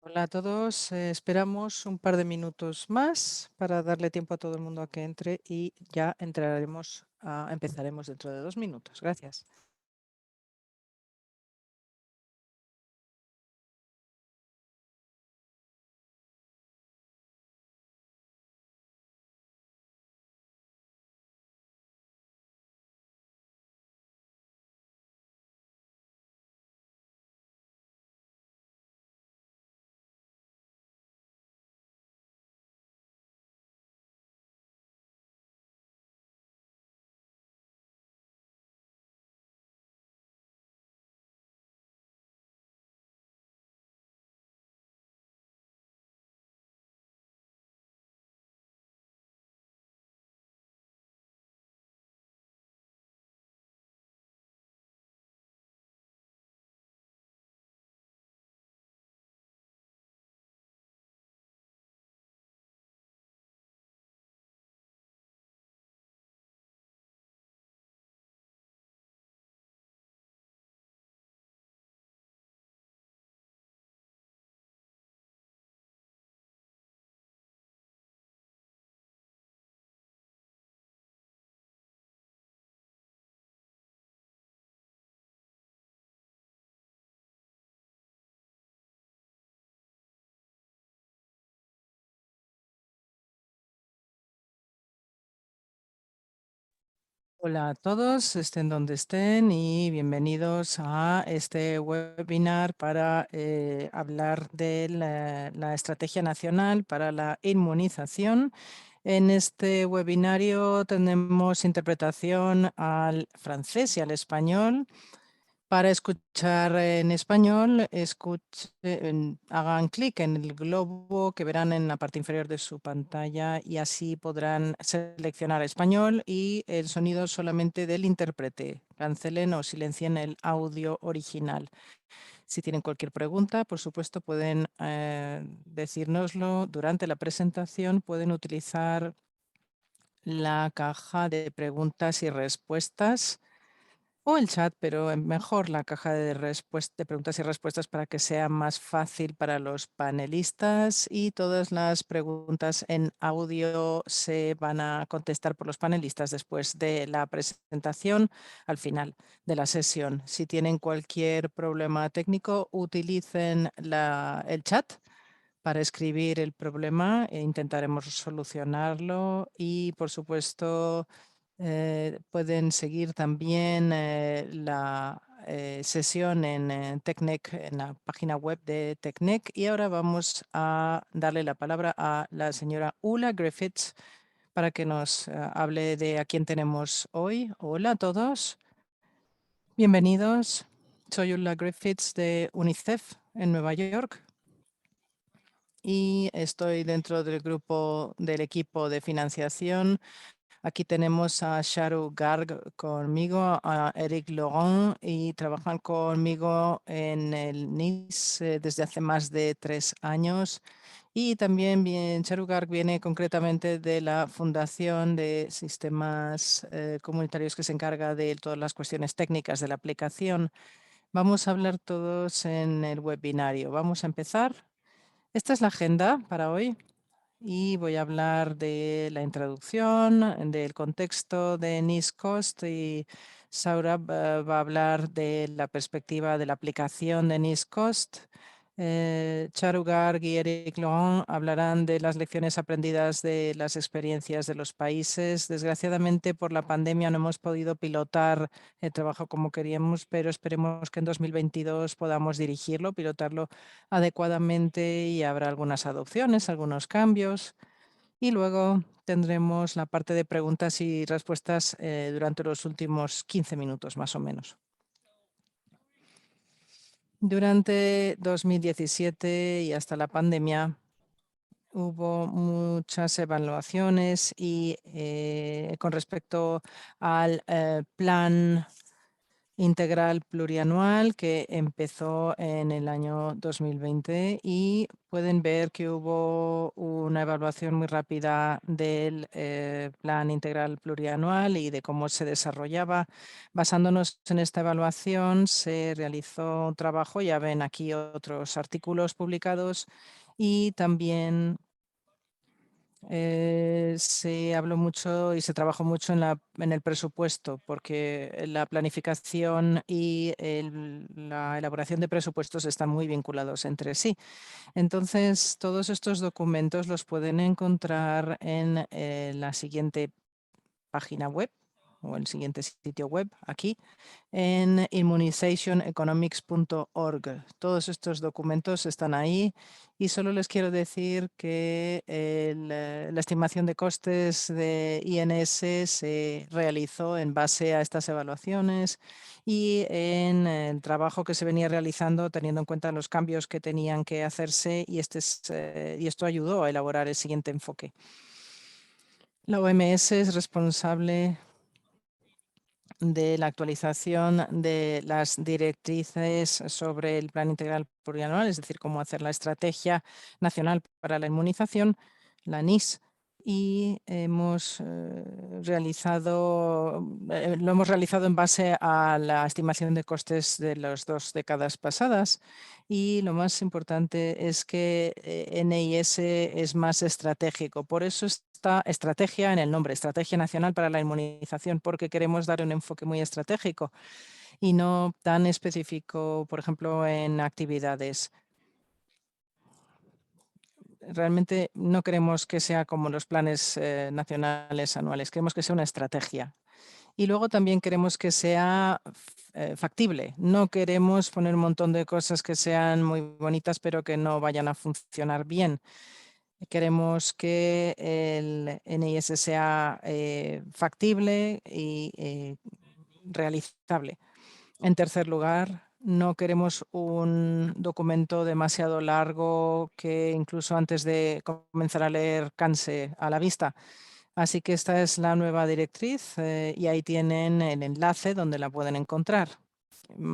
Hola a todos. Esperamos un par de minutos más para darle tiempo a todo el mundo a que entre y ya empezaremos dentro de 2 minutos. Gracias. Hola a todos, estén donde estén y bienvenidos a este webinar para hablar de la Estrategia Nacional para la Inmunización. En este webinario tenemos interpretación al francés y al español. Para escuchar en español, hagan clic en el globo que verán en la parte inferior de su pantalla y así podrán seleccionar español y el sonido solamente del intérprete. Cancelen o silencien el audio original. Si tienen cualquier pregunta, por supuesto, pueden decírnoslo durante la presentación. Pueden utilizar la caja de preguntas y respuestas o el chat, pero mejor la caja de preguntas y respuestas para que sea más fácil para los panelistas y todas las preguntas en audio se van a contestar por los panelistas después de la presentación al final de la sesión. Si tienen cualquier problema técnico, utilicen el chat para escribir el problema e intentaremos solucionarlo y, por supuesto, pueden seguir también la sesión en TECNIC, en la página web de TECNIC. Y ahora vamos a darle la palabra a la señora Ulla Griffiths para que nos hable de a quién tenemos hoy. Hola a todos, bienvenidos. Soy Ulla Griffiths de UNICEF en Nueva York y estoy dentro del equipo de financiación. Aquí tenemos a Sharu Garg conmigo, a Eric Laurent y trabajan conmigo en el NIS desde hace más de 3 años. Y también Sharu Garg viene concretamente de la Fundación de Sistemas Comunitarios que se encarga de todas las cuestiones técnicas de la aplicación. Vamos a hablar todos en el webinario. Vamos a empezar. Esta es la agenda para hoy y voy a hablar de la introducción, del contexto de NISCOST y Saurabh va a hablar de la perspectiva de la aplicación de NISCOST. Charu Garg y Eric Laurent hablarán de las lecciones aprendidas de las experiencias de los países. Desgraciadamente, por la pandemia no hemos podido pilotar el trabajo como queríamos, pero esperemos que en 2022 podamos dirigirlo, pilotarlo adecuadamente y habrá algunas adopciones, algunos cambios. Y luego tendremos la parte de preguntas y respuestas durante los últimos 15 minutos más o menos. Durante 2017 y hasta la pandemia hubo muchas evaluaciones y con respecto al plan integral plurianual que empezó en el año 2020 y pueden ver que hubo una evaluación muy rápida del plan integral plurianual y de cómo se desarrollaba. Basándonos en esta evaluación se realizó un trabajo, ya ven aquí otros artículos publicados y también se habló mucho y se trabajó mucho en el presupuesto, porque la planificación y la elaboración de presupuestos están muy vinculados entre sí. Entonces, todos estos documentos los pueden encontrar en la siguiente página web o el siguiente sitio web aquí en immunizationeconomics.org. Todos estos documentos están ahí y solo les quiero decir que la estimación de costes de INS se realizó en base a estas evaluaciones y en el trabajo que se venía realizando teniendo en cuenta los cambios que tenían que hacerse y esto ayudó a elaborar el siguiente enfoque. La OMS es responsable de la actualización de las directrices sobre el Plan Integral Plurianual, es decir, cómo hacer la Estrategia Nacional para la Inmunización, la NIS, y lo hemos realizado en base a la estimación de costes de las 2 décadas pasadas. Y lo más importante es que NIS es más estratégico. Por eso está estrategia en el nombre, Estrategia Nacional para la Inmunización, porque queremos dar un enfoque muy estratégico y no tan específico, por ejemplo, en actividades. Realmente no queremos que sea como los planes nacionales anuales, queremos que sea una estrategia. Y luego también queremos que sea factible. No queremos poner un montón de cosas que sean muy bonitas, pero que no vayan a funcionar bien. Queremos que el NIS sea factible y realizable. En tercer lugar, no queremos un documento demasiado largo que incluso antes de comenzar a leer canse a la vista. Así que esta es la nueva directriz y ahí tienen el enlace donde la pueden encontrar.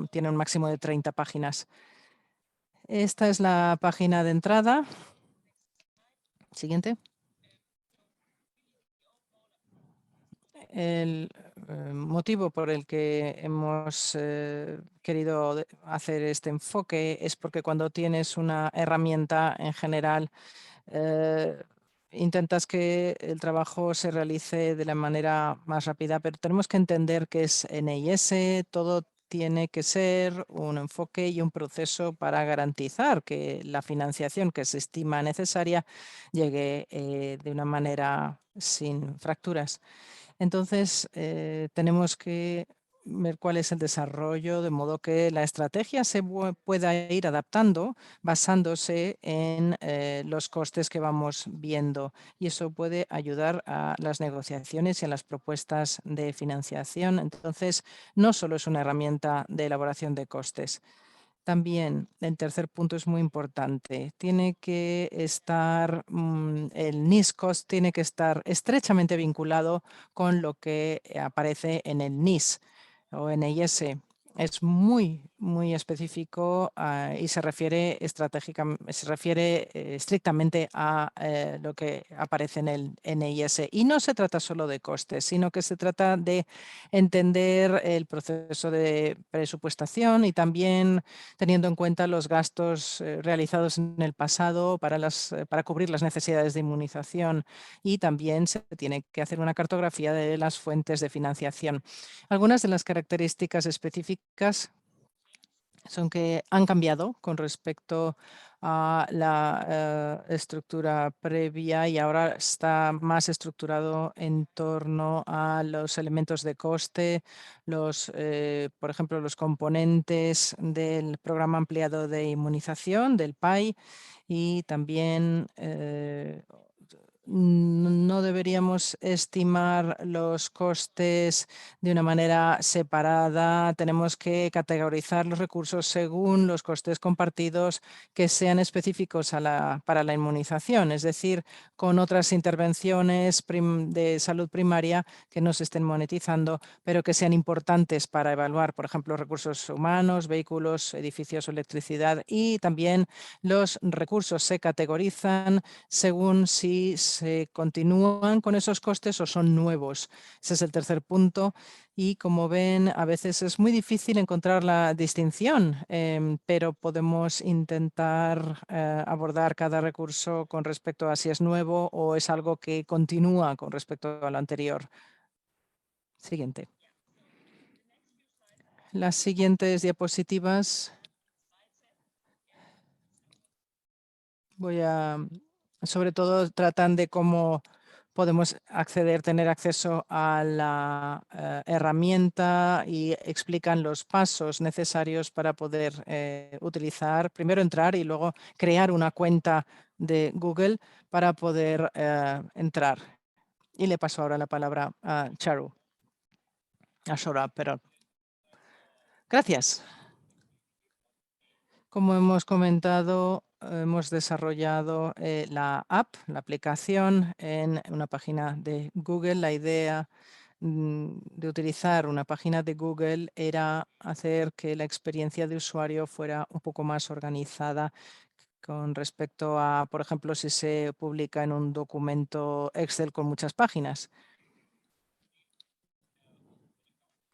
Tiene un máximo de 30 páginas. Esta es la página de entrada. Siguiente. El motivo por el que hemos querido hacer este enfoque es porque cuando tienes una herramienta en general, eh, intentas que el trabajo se realice de la manera más rápida, pero tenemos que entender que es NIS, todo tiene que ser un enfoque y un proceso para garantizar que la financiación que se estima necesaria llegue de una manera sin fracturas. Entonces, tenemos que ver cuál es el desarrollo, de modo que la estrategia se pueda ir adaptando basándose en los costes que vamos viendo. Y eso puede ayudar a las negociaciones y a las propuestas de financiación. Entonces, no solo es una herramienta de elaboración de costes. También el tercer punto es muy importante. Tiene que estar, el NISCOS tiene que estar estrechamente vinculado con lo que aparece en el NIS o NIS. Es muy, muy específico y se refiere estrictamente a lo que aparece en el NIS. Y no se trata solo de costes, sino que se trata de entender el proceso de presupuestación y también teniendo en cuenta los gastos realizados en el pasado para cubrir las necesidades de inmunización y también se tiene que hacer una cartografía de las fuentes de financiación. Algunas de las características específicas son que han cambiado con respecto a la estructura previa y ahora está más estructurado en torno a los elementos de coste, por ejemplo, los componentes del programa ampliado de inmunización, del PAI, y también no deberíamos estimar los costes de una manera separada. Tenemos que categorizar los recursos según los costes compartidos que sean específicos para la inmunización, es decir, con otras intervenciones de salud primaria que no se estén monetizando, pero que sean importantes para evaluar, por ejemplo, recursos humanos, vehículos, edificios o electricidad. Y también los recursos se categorizan según si se continúan con esos costes o son nuevos. Ese es el tercer punto. Y como ven, a veces es muy difícil encontrar la distinción, pero podemos intentar abordar cada recurso con respecto a si es nuevo o es algo que continúa con respecto a lo anterior. Siguiente. Las siguientes diapositivas sobre todo tratan de cómo podemos tener acceso a la herramienta y explican los pasos necesarios para poder utilizar, primero entrar y luego crear una cuenta de Google para poder entrar. Y le paso ahora la palabra a Charu, a Shora, pero gracias. Como hemos comentado, hemos desarrollado la app, la aplicación en una página de Google. La idea de utilizar una página de Google era hacer que la experiencia de usuario fuera un poco más organizada con respecto a, por ejemplo, si se publica en un documento Excel con muchas páginas.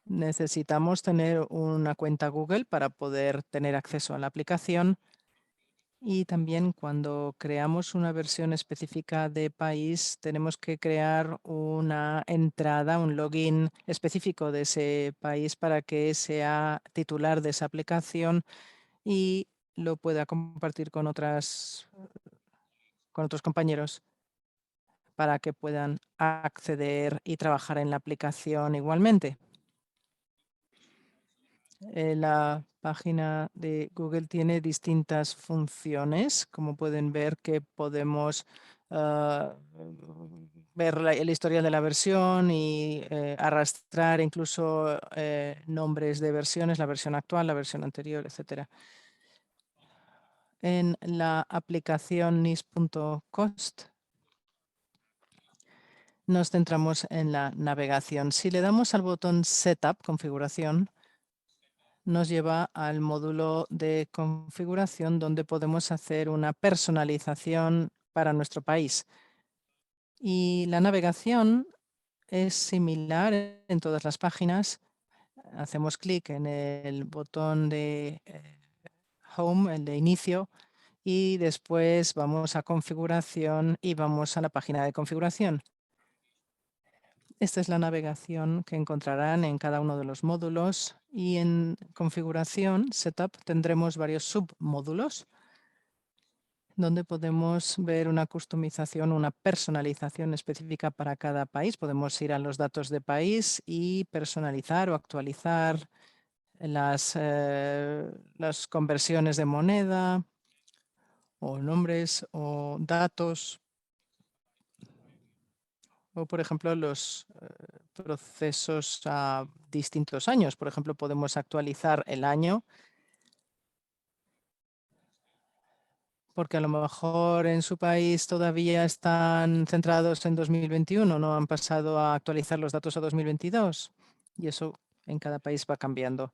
Necesitamos tener una cuenta Google para poder tener acceso a la aplicación. Y también cuando creamos una versión específica de país, tenemos que crear una entrada, un login específico de ese país para que sea titular de esa aplicación y lo pueda compartir con con otros compañeros para que puedan acceder y trabajar en la aplicación igualmente. La página de Google tiene distintas funciones, como pueden ver que podemos ver el historial de la versión y arrastrar incluso nombres de versiones, la versión actual, la versión anterior, etc. En la aplicación nis.cost nos centramos en la navegación. Si le damos al botón Setup, configuración, nos lleva al módulo de configuración donde podemos hacer una personalización para nuestro país. Y la navegación es similar en todas las páginas. Hacemos clic en el botón de Home, el de inicio, y después vamos a configuración y vamos a la página de configuración. Esta es la navegación que encontrarán en cada uno de los módulos y en configuración, setup, tendremos varios submódulos donde podemos ver una customización, una personalización específica para cada país. Podemos ir a los datos de país y personalizar o actualizar las conversiones de moneda o nombres o datos o, por ejemplo, los procesos a distintos años. Por ejemplo, podemos actualizar el año porque a lo mejor en su país todavía están centrados en 2021, no han pasado a actualizar los datos a 2022 y eso en cada país va cambiando.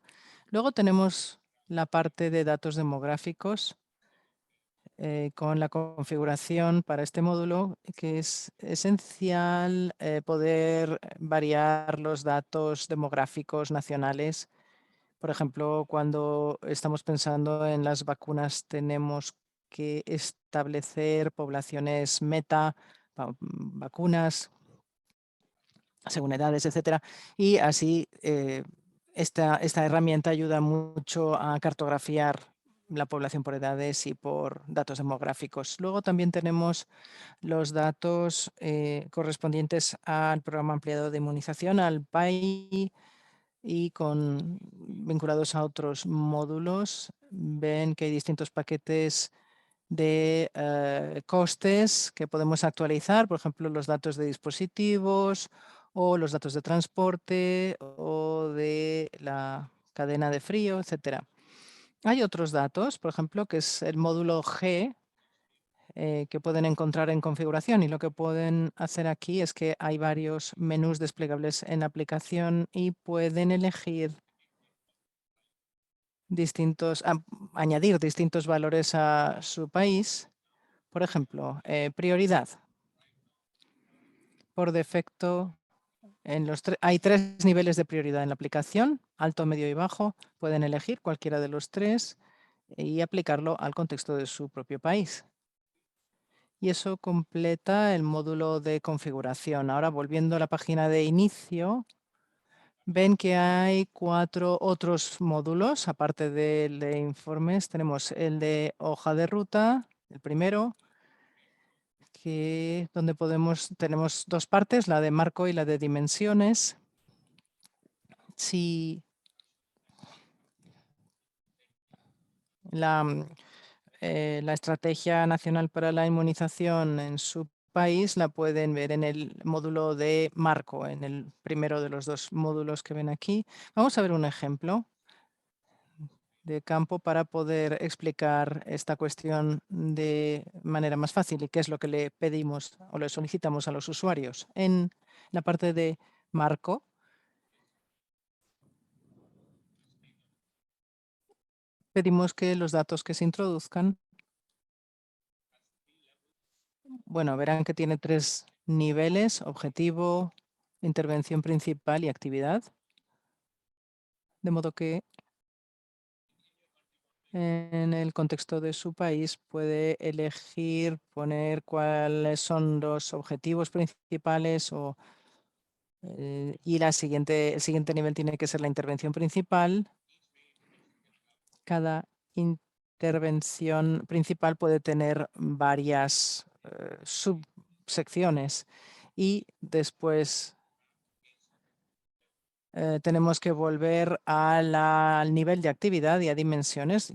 Luego tenemos la parte de datos demográficos con la configuración para este módulo, que es esencial poder variar los datos demográficos nacionales. Por ejemplo, cuando estamos pensando en las vacunas, tenemos que establecer poblaciones meta, vacunas, según edades, etcétera. Y así esta herramienta ayuda mucho a cartografiar la población por edades y por datos demográficos. Luego también tenemos los datos correspondientes al programa ampliado de inmunización, al PAI, y vinculados a otros módulos. Ven que hay distintos paquetes de costes que podemos actualizar, por ejemplo, los datos de dispositivos o los datos de transporte o de la cadena de frío, etcétera. Hay otros datos, por ejemplo, que es el módulo G, que pueden encontrar en configuración, y lo que pueden hacer aquí es que hay varios menús desplegables en la aplicación y pueden elegir añadir distintos valores a su país. Por ejemplo, prioridad. Por defecto, hay 3 niveles de prioridad en la aplicación: alto, medio y bajo. Pueden elegir cualquiera de los 3 y aplicarlo al contexto de su propio país. Y eso completa el módulo de configuración. Ahora, volviendo a la página de inicio, ven que hay 4 otros módulos, aparte del de informes. Tenemos el de hoja de ruta, el primero, donde tenemos 2 partes, la de marco y la de dimensiones. Si la estrategia nacional para la inmunización en su país la pueden ver en el módulo de marco, en el primero de los 2 módulos que ven aquí. Vamos a ver un ejemplo de campo para poder explicar esta cuestión de manera más fácil y qué es lo que le pedimos o le solicitamos a los usuarios. En la parte de marco, pedimos que los datos que se introduzcan, bueno, verán que tiene 3 niveles: objetivo, intervención principal y actividad. De modo que en el contexto de su país puede elegir poner cuáles son los objetivos principales y el siguiente nivel tiene que ser la intervención principal. Cada intervención principal puede tener varias subsecciones y después tenemos que volver al nivel de actividad y a dimensiones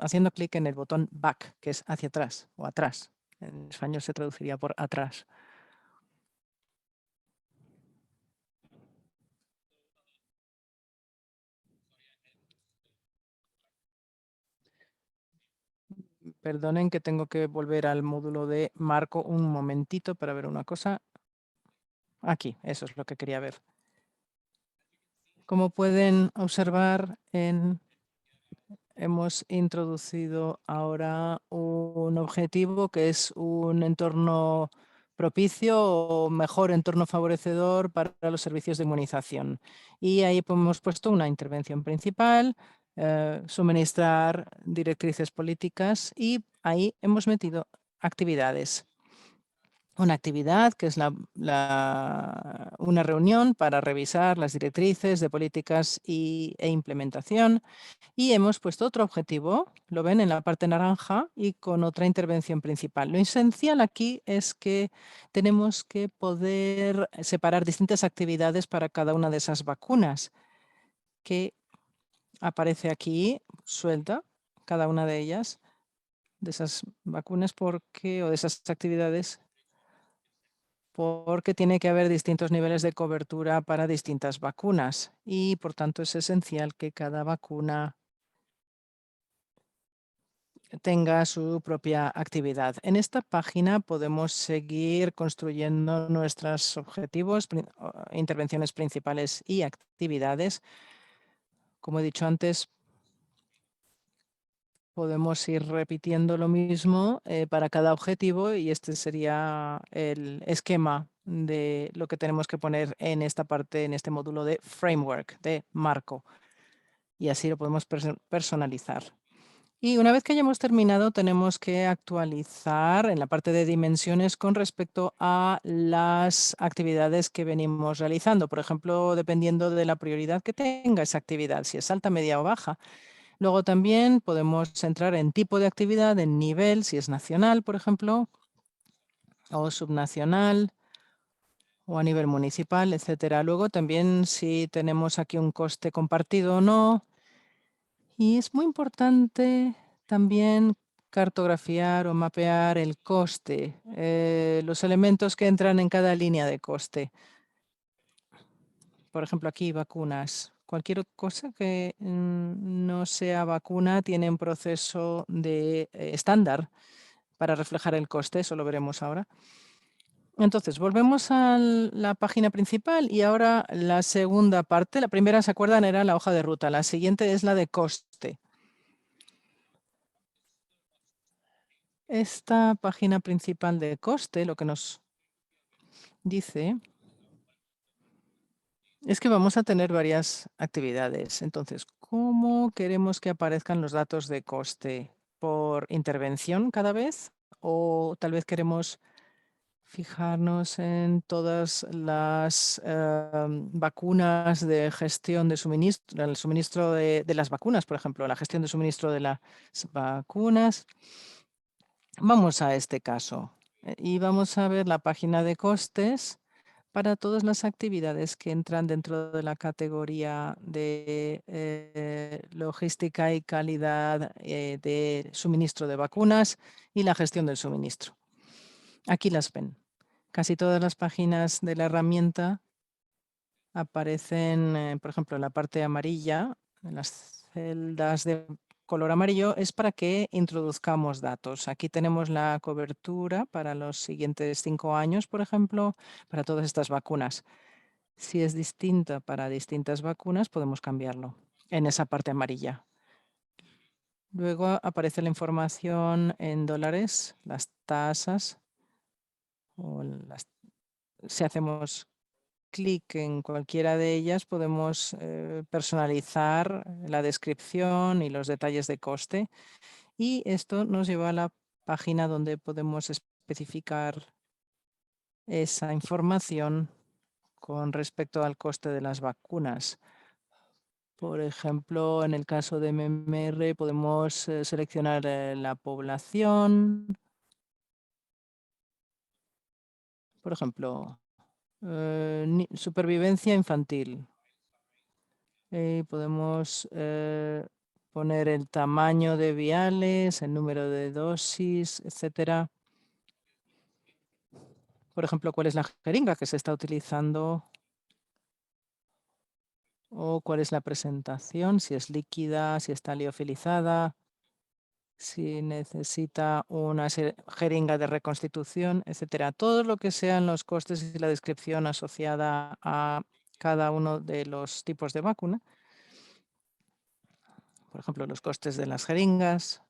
haciendo clic en el botón back, que es hacia atrás o atrás. En español se traduciría por atrás. Perdonen que tengo que volver al módulo de marco un momentito para ver una cosa. Aquí, eso es lo que quería ver. Como pueden observar, hemos introducido ahora un objetivo que es un entorno propicio o mejor entorno favorecedor para los servicios de inmunización. Y ahí hemos puesto una intervención principal, suministrar directrices políticas, y ahí hemos metido actividades. Una actividad que es una reunión para revisar las directrices de políticas e implementación. Y hemos puesto otro objetivo, lo ven en la parte naranja, y con otra intervención principal. Lo esencial aquí es que tenemos que poder separar distintas actividades para cada una de esas vacunas, que aparece aquí suelta, cada una de ellas, de esas vacunas, o de esas actividades, porque tiene que haber distintos niveles de cobertura para distintas vacunas y, por tanto, es esencial que cada vacuna tenga su propia actividad. En esta página podemos seguir construyendo nuestros objetivos, intervenciones principales y actividades. Como he dicho antes, podemos ir repitiendo lo mismo para cada objetivo, y este sería el esquema de lo que tenemos que poner en esta parte, en este módulo de framework, de marco. Y así lo podemos personalizar. Y una vez que hayamos terminado, tenemos que actualizar en la parte de dimensiones con respecto a las actividades que venimos realizando. Por ejemplo, dependiendo de la prioridad que tenga esa actividad, si es alta, media o baja. Luego también podemos entrar en tipo de actividad, en nivel, si es nacional, por ejemplo, o subnacional, o a nivel municipal, etcétera. Luego también si tenemos aquí un coste compartido o no. Y es muy importante también cartografiar o mapear el coste, los elementos que entran en cada línea de coste. Por ejemplo, aquí vacunas. Cualquier cosa que no sea vacuna tiene un proceso de estándar para reflejar el coste, eso lo veremos ahora. Entonces, volvemos a la página principal y ahora la segunda parte. La primera, ¿se acuerdan? Era la hoja de ruta. La siguiente es la de coste. Esta página principal de coste lo que nos dice es que vamos a tener varias actividades. Entonces, ¿cómo queremos que aparezcan los datos de coste? ¿Por intervención cada vez? ¿O tal vez queremos fijarnos en todas las vacunas de gestión de suministro, el suministro de las vacunas, por ejemplo, la gestión de suministro de las vacunas? Vamos a este caso y vamos a ver la página de costes para todas las actividades que entran dentro de la categoría de logística y calidad de suministro de vacunas y la gestión del suministro. Aquí las ven. Casi todas las páginas de la herramienta aparecen, por ejemplo, en la parte amarilla, en las celdas de color amarillo, es para que introduzcamos datos. Aquí tenemos la cobertura para los siguientes 5 años, por ejemplo, para todas estas vacunas. Si es distinta para distintas vacunas, podemos cambiarlo en esa parte amarilla. Luego aparece la información en dólares, las tasas, si hacemos clic en cualquiera de ellas, podemos personalizar la descripción y los detalles de coste. Y esto nos lleva a la página donde podemos especificar esa información con respecto al coste de las vacunas. Por ejemplo, en el caso de MMR podemos seleccionar la población. Por ejemplo, supervivencia infantil. Podemos poner el tamaño de viales, el número de dosis, etcétera. Por ejemplo, cuál es la jeringa que se está utilizando o cuál es la presentación, si es líquida, si está liofilizada, si necesita una jeringa de reconstitución, etcétera. Todo lo que sean los costes y la descripción asociada a cada uno de los tipos de vacuna. Por ejemplo, los costes de las jeringas,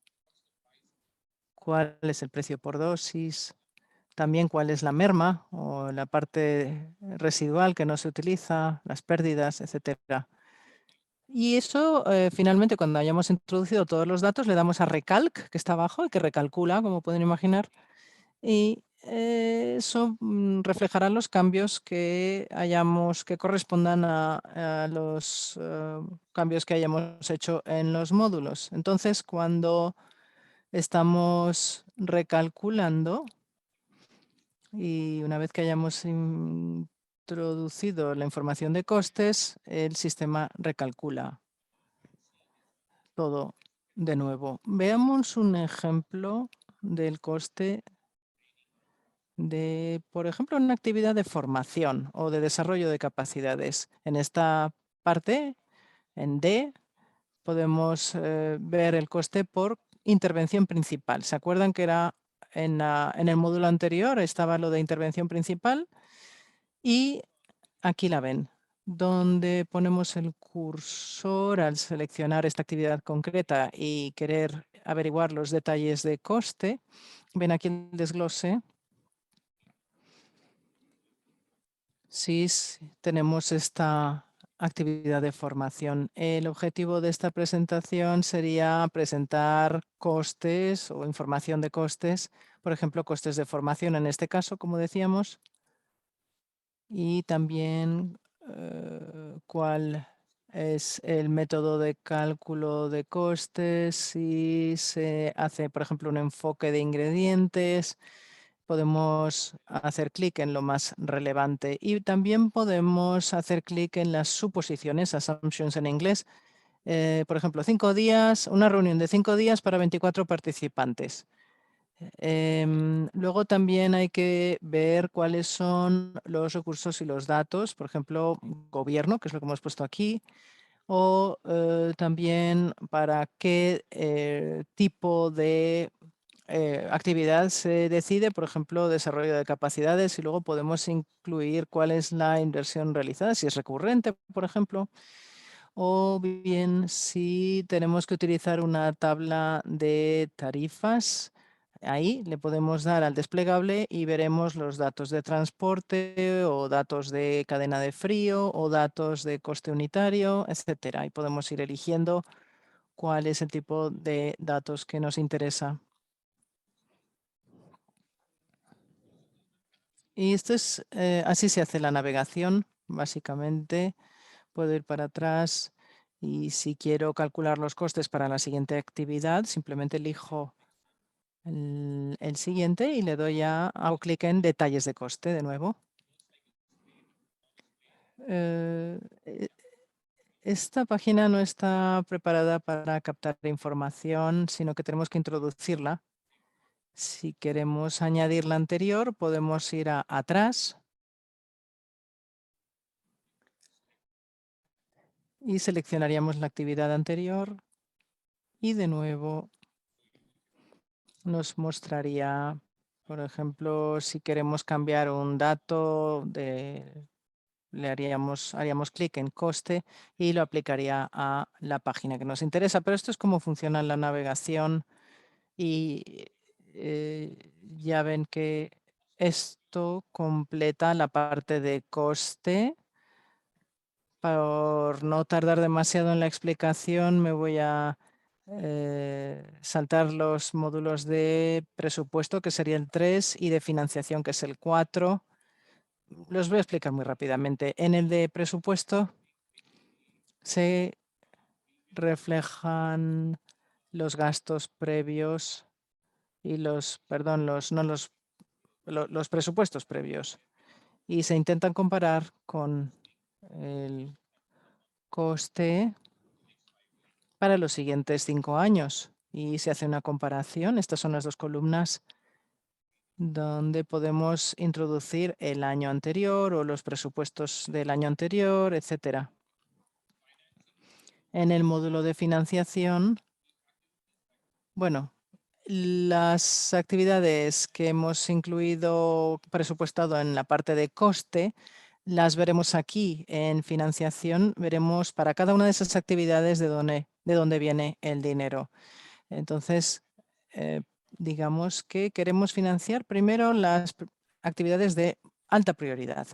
cuál es el precio por dosis, también cuál es la merma o la parte residual que no se utiliza, las pérdidas, etcétera. Y eso, finalmente, cuando hayamos introducido todos los datos, le damos a Recalc, que está abajo y que recalcula, como pueden imaginar, y eso reflejará los cambios que correspondan a los cambios que hayamos hecho en los módulos. Entonces, cuando estamos recalculando, y una vez que hayamos introducido la información de costes, el sistema recalcula todo de nuevo. Veamos un ejemplo del coste de, por ejemplo, una actividad de formación o de desarrollo de capacidades. En esta parte, en D, podemos ver el coste por intervención principal. ¿Se acuerdan que era en el módulo anterior estaba lo de intervención principal? Y aquí la ven, donde ponemos el cursor al seleccionar esta actividad concreta y querer averiguar los detalles de coste. Ven aquí el desglose. Sí, tenemos esta actividad de formación. El objetivo de esta presentación sería presentar costes o información de costes, por ejemplo, costes de formación en este caso, como decíamos, y también cuál es el método de cálculo de costes, si se hace, por ejemplo, un enfoque de ingredientes. Podemos hacer clic en lo más relevante y también podemos hacer clic en las suposiciones, assumptions en inglés, por ejemplo, 5 días, una reunión de 5 días para 24 participantes. Luego también hay que ver cuáles son los recursos y los datos, por ejemplo, gobierno, que es lo que hemos puesto aquí, o también para qué tipo de actividad se decide, por ejemplo, desarrollo de capacidades, y luego podemos incluir cuál es la inversión realizada, si es recurrente, por ejemplo, o bien si tenemos que utilizar una tabla de tarifas. Ahí le podemos dar al desplegable y veremos los datos de transporte o datos de cadena de frío o datos de coste unitario, etcétera. Y podemos ir eligiendo cuál es el tipo de datos que nos interesa. Y esto es, así se hace la navegación, básicamente. Puedo ir para atrás y si quiero calcular los costes para la siguiente actividad, simplemente elijo el siguiente y le doy hago clic en detalles de coste de nuevo. Eh, e- Esta página no está preparada para captar información, sino que tenemos que introducirla. Si queremos añadir la anterior, podemos ir a atrás y seleccionaríamos la actividad anterior y de nuevo nos mostraría, por ejemplo, si queremos cambiar un dato, haríamos clic en coste y lo aplicaría a la página que nos interesa. Pero esto es cómo funciona la navegación y ya ven que esto completa la parte de coste. Por no tardar demasiado en la explicación, me voy a saltar los módulos de presupuesto, que sería el 3, y de financiación, que es el 4. Los voy a explicar muy rápidamente. En el de presupuesto se reflejan los gastos previos y los presupuestos previos, y se intentan comparar con el coste para los siguientes 5 años. Y se hace una comparación. Estas son las dos columnas donde podemos introducir el año anterior o los presupuestos del año anterior, etcétera. En el módulo de financiación, bueno, las actividades que hemos incluido presupuestado en la parte de coste las veremos aquí en financiación. Veremos para cada una de esas actividades de dónde viene el dinero. Entonces, digamos que queremos financiar primero las actividades de alta prioridad.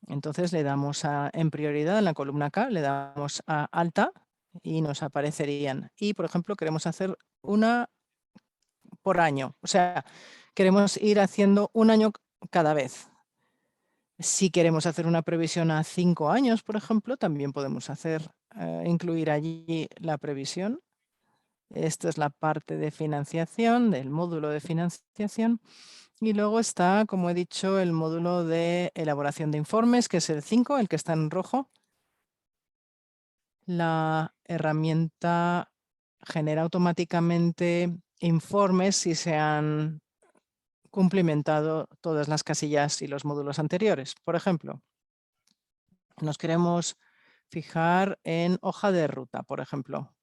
Entonces le damos en prioridad, en la columna K, le damos a alta y nos aparecerían. Y, por ejemplo, queremos hacer una por año. O sea, queremos ir haciendo un año cada vez. Si queremos hacer una previsión a 5 años, por ejemplo, también podemos incluir allí la previsión. Esta es la parte de financiación, del módulo de financiación. Y luego está, como he dicho, el módulo de elaboración de informes, que es el 5, el que está en rojo. La herramienta genera automáticamente informes si se han cumplimentado todas las casillas y los módulos anteriores. Por ejemplo, nos queremos fijar en hoja de ruta, por ejemplo.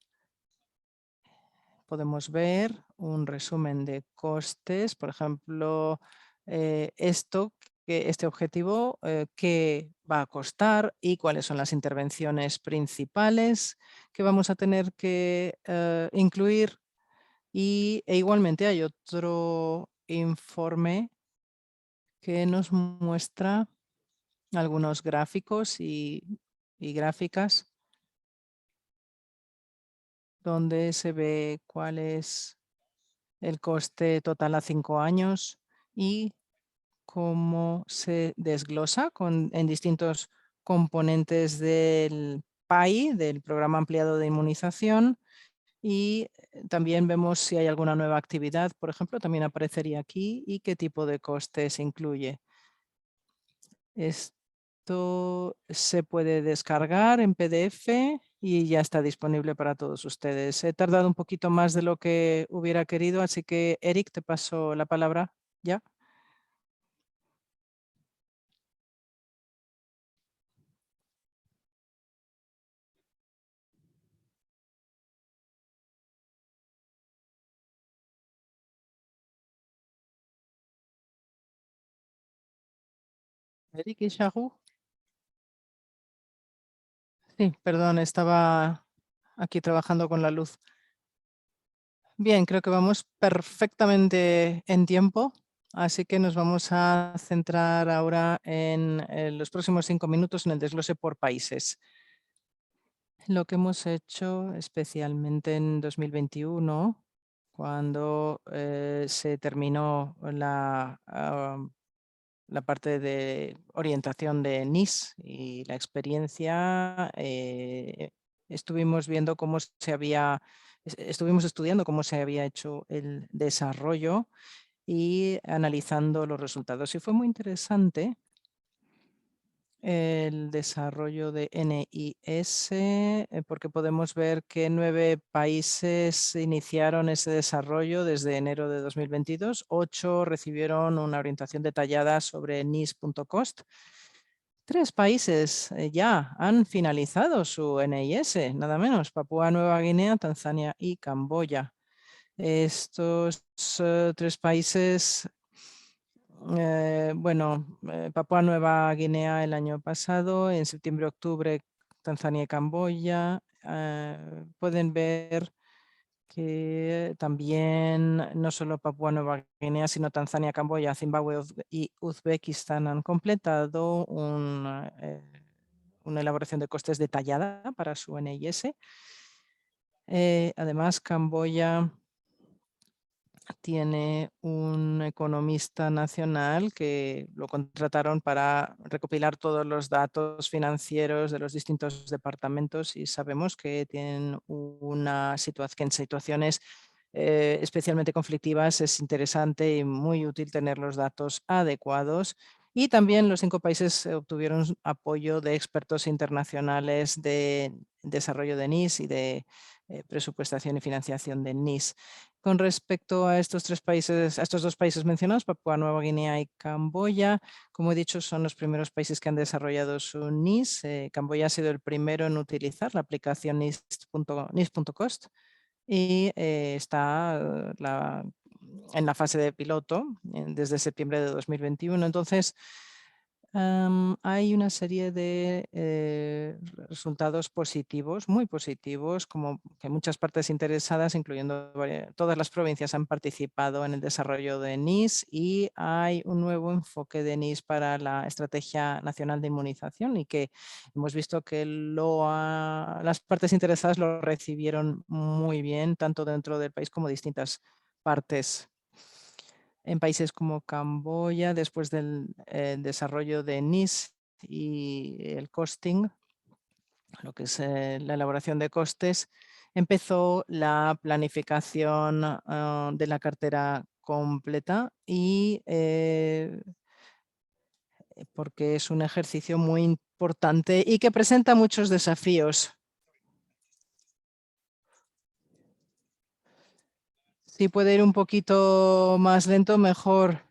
Podemos ver un resumen de costes, por ejemplo, este objetivo, qué va a costar y cuáles son las intervenciones principales que vamos a tener que incluir. E igualmente hay otro informe que nos muestra algunos gráficos y gráficas donde se ve cuál es el coste total a 5 años y cómo se desglosa en distintos componentes del PAI, del Programa Ampliado de Inmunización, y también vemos si hay alguna nueva actividad, por ejemplo, también aparecería aquí, y qué tipo de coste se incluye. Esto se puede descargar en PDF y ya está disponible para todos ustedes. He tardado un poquito más de lo que hubiera querido, así que Eric, te paso la palabra ya. Eric y Shahu. Sí, perdón, estaba aquí trabajando con la luz. Bien, creo que vamos perfectamente en tiempo, así que nos vamos a centrar ahora en los próximos 5 minutos en el desglose por países. Lo que hemos hecho especialmente en 2021, cuando se terminó la parte de orientación de NIS y la experiencia, estuvimos viendo cómo estuvimos estudiando cómo se había hecho el desarrollo y analizando los resultados. Y fue muy interesante el desarrollo de NIS, porque podemos ver que 9 países iniciaron ese desarrollo desde enero de 2022, 8 recibieron una orientación detallada sobre NIS.cost. 3 países ya han finalizado su NIS, nada menos, Papúa Nueva Guinea, Tanzania y Camboya. Estos 3 países, Papúa Nueva Guinea el año pasado, en septiembre-octubre, Tanzania y Camboya. Pueden ver que también no solo Papúa Nueva Guinea, sino Tanzania, Camboya, Zimbabue y Uzbekistán han completado una elaboración de costes detallada para su NIS. Además, Camboya tiene un economista nacional que lo contrataron para recopilar todos los datos financieros de los distintos departamentos y sabemos que tienen que en situaciones especialmente conflictivas es interesante y muy útil tener los datos adecuados. Y también los 5 países obtuvieron apoyo de expertos internacionales de desarrollo de NIS y de presupuestación y financiación de NIS. Con respecto a estos 3 países, a estos 2 países mencionados, Papúa Nueva Guinea y Camboya, como he dicho, son los primeros países que han desarrollado su NIS. Camboya ha sido el primero en utilizar la aplicación NIS.cost y está en la fase de piloto desde septiembre de 2021. Entonces, hay una serie de resultados positivos, muy positivos, como que muchas partes interesadas, incluyendo todas las provincias, han participado en el desarrollo de NIS y hay un nuevo enfoque de NIS para la Estrategia Nacional de Inmunización y que hemos visto que las partes interesadas lo recibieron muy bien, tanto dentro del país como distintas partes. En países como Camboya, después del desarrollo de NIS y el costing, lo que es la elaboración de costes, empezó la planificación de la cartera completa y porque es un ejercicio muy importante y que presenta muchos desafíos. Si puede ir un poquito más lento, mejor.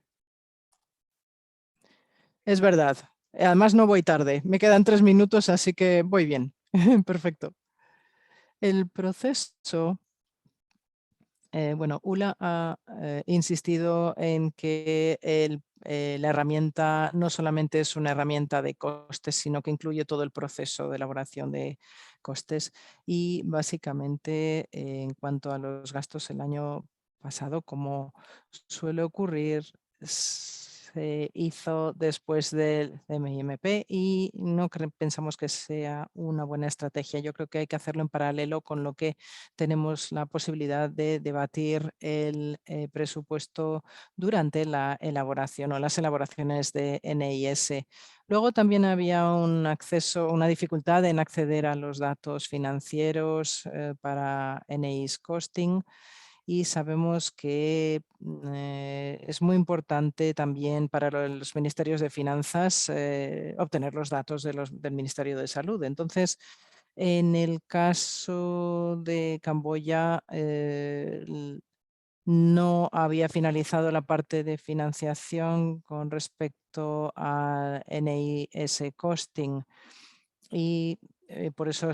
Es verdad. Además no voy tarde. Me quedan 3 minutos, así que voy bien. Perfecto. El proceso, ULA ha insistido en que la herramienta no solamente es una herramienta de costes, sino que incluye todo el proceso de elaboración de costes. Y básicamente, en cuanto a los gastos el año pasado, como suele ocurrir, se hizo después del MIMP y no pensamos que sea una buena estrategia. Yo creo que hay que hacerlo en paralelo con lo que tenemos la posibilidad de debatir el presupuesto durante la elaboración o las elaboraciones de NIS. Luego también había una dificultad en acceder a los datos financieros para NIS Costing y sabemos que es muy importante también para los ministerios de finanzas obtener los datos del Ministerio de Salud. Entonces, en el caso de Camboya, no había finalizado la parte de financiación con respecto a NIS Costing y por eso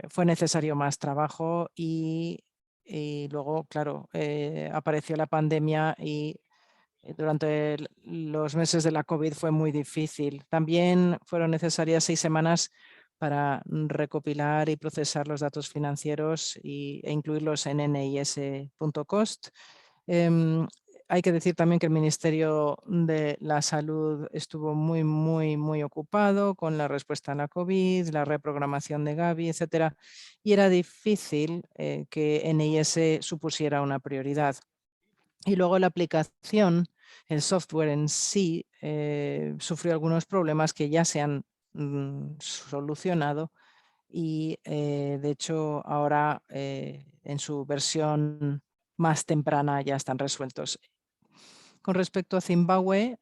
fue necesario más trabajo y luego, claro, apareció la pandemia y durante los meses de la COVID fue muy difícil. También fueron necesarias 6 semanas para recopilar y procesar los datos financieros e incluirlos en NIS.cost. Hay que decir también que el Ministerio de la Salud estuvo muy ocupado con la respuesta a la COVID, la reprogramación de Gavi, etcétera, y era difícil que NIS supusiera una prioridad. Y luego la aplicación, el software en sí, sufrió algunos problemas que ya se han solucionado y de hecho ahora en su versión más temprana ya están resueltos. Con respecto a Zimbabue,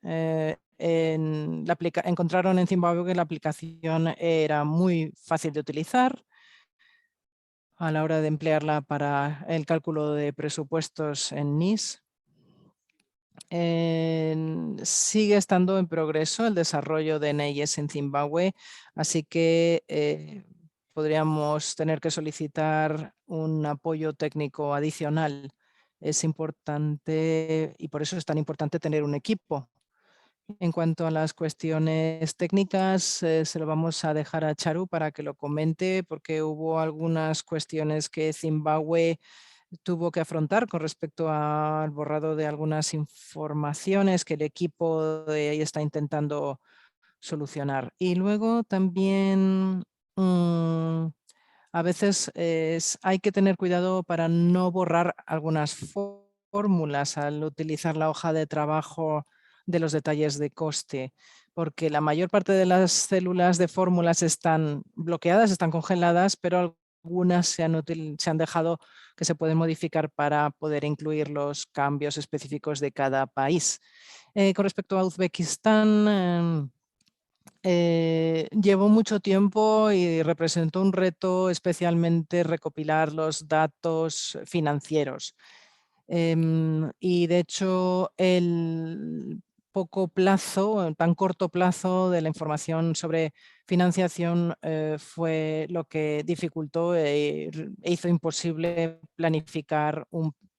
encontraron en Zimbabue que la aplicación era muy fácil de utilizar a la hora de emplearla para el cálculo de presupuestos en NIS. Sigue estando en progreso el desarrollo de NIS en Zimbabue, así que podríamos tener que solicitar un apoyo técnico adicional. Es importante y por eso es tan importante tener un equipo. En cuanto a las cuestiones técnicas, se lo vamos a dejar a Charu para que lo comente, porque hubo algunas cuestiones que Zimbabue tuvo que afrontar con respecto al borrado de algunas informaciones que el equipo de ahí está intentando solucionar. Y luego también a veces hay que tener cuidado para no borrar algunas fórmulas al utilizar la hoja de trabajo de los detalles de coste, porque la mayor parte de las células de fórmulas están bloqueadas, están congeladas, pero algunas se han dejado que se pueden modificar para poder incluir los cambios específicos de cada país. Con respecto a Uzbekistán, llevó mucho tiempo y representó un reto, especialmente recopilar los datos financieros. Y de hecho, el poco plazo, el tan corto plazo de la información sobre financiación fue lo que dificultó e hizo imposible planificar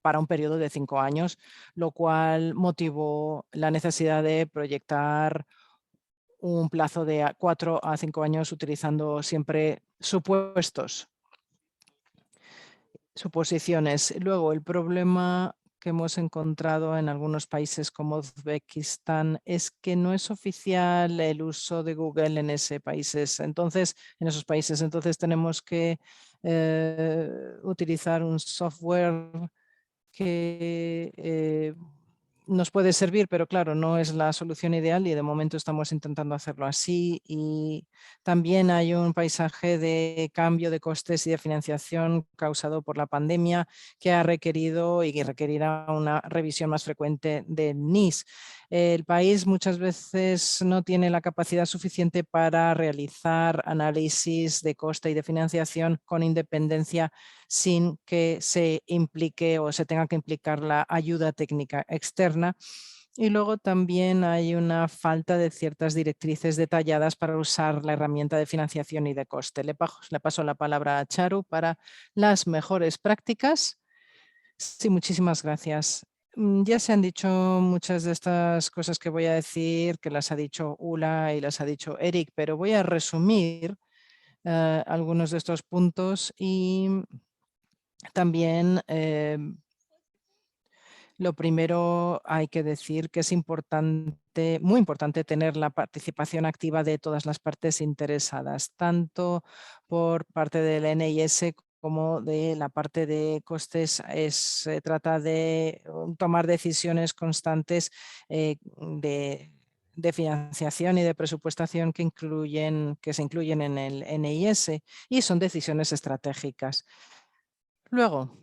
para un periodo de 5 años, lo cual motivó la necesidad de proyectar un plazo de 4 a 5 años utilizando siempre suposiciones. Luego, el problema que hemos encontrado en algunos países como Uzbekistán es que no es oficial el uso de Google en esos países. Entonces, tenemos que utilizar un software que nos puede servir, pero claro, no es la solución ideal y de momento estamos intentando hacerlo así. Y también hay un paisaje de cambio de costes y de financiación causado por la pandemia que ha requerido y que requerirá una revisión más frecuente del NIS. El país muchas veces no tiene la capacidad suficiente para realizar análisis de coste y de financiación con independencia sin que se implique o se tenga que implicar la ayuda técnica externa. Y luego también hay una falta de ciertas directrices detalladas para usar la herramienta de financiación y de coste. Le paso la palabra a Charu para las mejores prácticas. Sí, muchísimas gracias. Ya se han dicho muchas de estas cosas que voy a decir, que las ha dicho Ula y las ha dicho Eric, pero voy a resumir algunos de estos puntos y también lo primero hay que decir que es importante, muy importante tener la participación activa de todas las partes interesadas, tanto por parte del NIS como de la parte de costes. Se trata de tomar decisiones constantes de financiación y de presupuestación que se incluyen en el NIS y son decisiones estratégicas. Luego,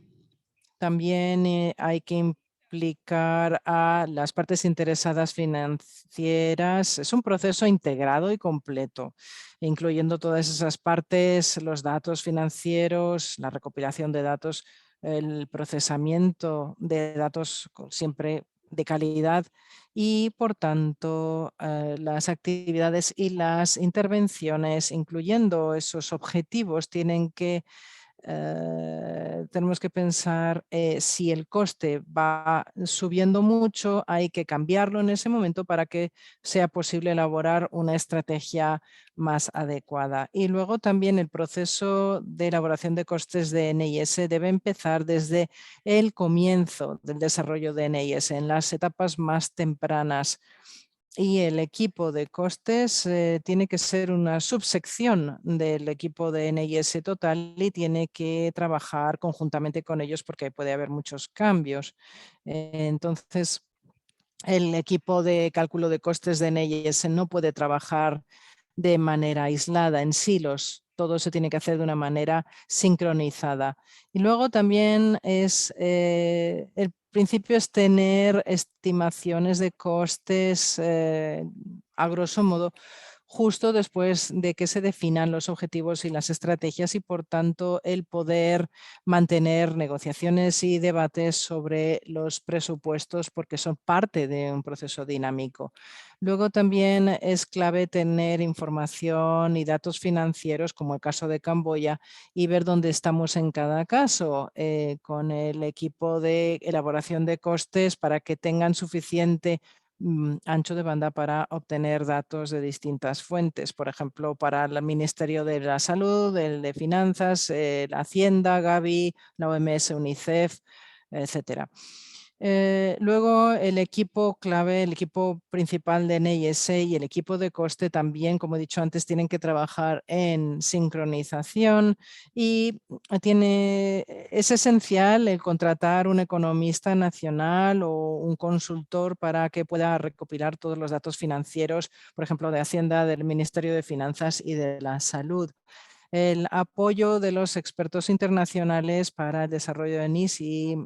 También hay que implicar a las partes interesadas financieras. Es un proceso integrado y completo, incluyendo todas esas partes, los datos financieros, la recopilación de datos, el procesamiento de datos siempre de calidad y, por tanto, las actividades y las intervenciones, incluyendo esos objetivos, tenemos que pensar si el coste va subiendo mucho, hay que cambiarlo en ese momento para que sea posible elaborar una estrategia más adecuada. Y luego también el proceso de elaboración de costes de NIS debe empezar desde el comienzo del desarrollo de NIS, en las etapas más tempranas. Y el equipo de costes tiene que ser una subsección del equipo de NIS total y tiene que trabajar conjuntamente con ellos porque puede haber muchos cambios. Entonces, el equipo de cálculo de costes de NIS no puede trabajar de manera aislada, en silos. Todo se tiene que hacer de una manera sincronizada. Y luego también el principio es tener estimaciones de costes a grosso modo justo después de que se definan los objetivos y las estrategias y, por tanto, el poder mantener negociaciones y debates sobre los presupuestos porque son parte de un proceso dinámico. Luego también es clave tener información y datos financieros, como el caso de Camboya, y ver dónde estamos en cada caso con el equipo de elaboración de costes para que tengan suficiente ancho de banda para obtener datos de distintas fuentes, por ejemplo, para el Ministerio de la Salud, el de Finanzas, la Hacienda, Gavi, la OMS, UNICEF, etcétera. Luego el equipo clave, el equipo principal de NIS y el equipo de coste también, como he dicho antes, tienen que trabajar en sincronización y es esencial el contratar un economista nacional o un consultor para que pueda recopilar todos los datos financieros, por ejemplo, de Hacienda, del Ministerio de Finanzas y de la Salud. El apoyo de los expertos internacionales para el desarrollo de NIS y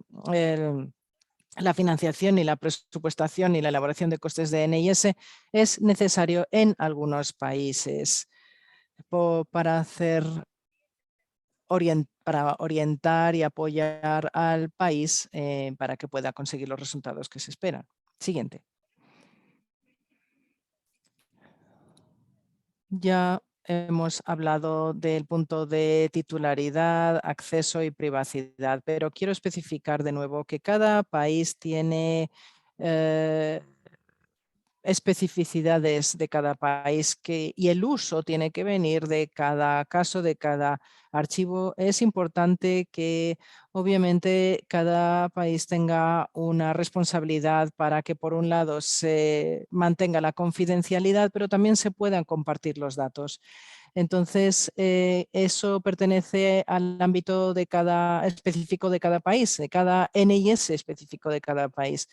la financiación y la presupuestación y la elaboración de costes de NIS es necesario en algunos países para para orientar y apoyar al país para que pueda conseguir los resultados que se esperan. Siguiente. Ya hemos hablado del punto de titularidad, acceso y privacidad, pero quiero especificar de nuevo que cada país tiene especificidades de cada país y el uso tiene que venir de cada caso, de cada archivo. Es importante que obviamente cada país tenga una responsabilidad para que por un lado se mantenga la confidencialidad, pero también se puedan compartir los datos. Entonces, eso pertenece al ámbito de específico de cada país, de cada NIS específico de cada país.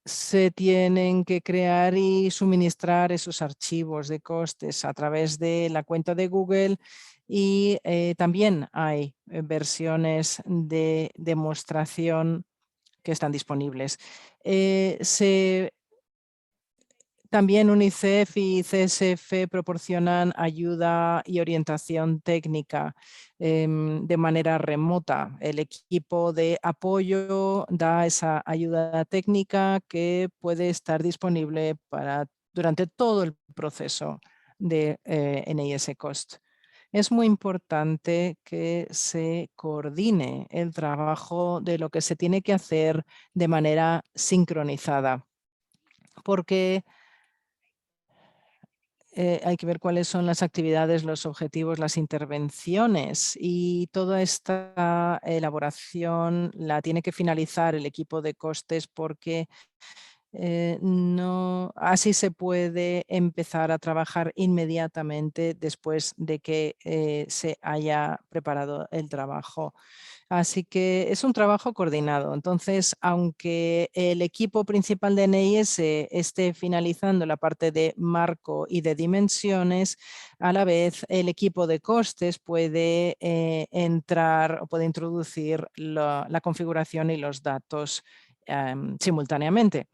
Se tienen que crear y suministrar esos archivos de costes a través de la cuenta de Google y también hay versiones de demostración que están disponibles. También UNICEF y CSF proporcionan ayuda y orientación técnica de manera remota. El equipo de apoyo da esa ayuda técnica que puede estar disponible durante todo el proceso de NIS Cost. Es muy importante que se coordine el trabajo de lo que se tiene que hacer de manera sincronizada, porque hay que ver cuáles son las actividades, los objetivos, las intervenciones y toda esta elaboración la tiene que finalizar el equipo de costes porque así se puede empezar a trabajar inmediatamente después de que se haya preparado el trabajo. Así que es un trabajo coordinado. Entonces, aunque el equipo principal de NIS esté finalizando la parte de marco y de dimensiones, a la vez el equipo de costes puede entrar o puede introducir la configuración y los datos simultáneamente.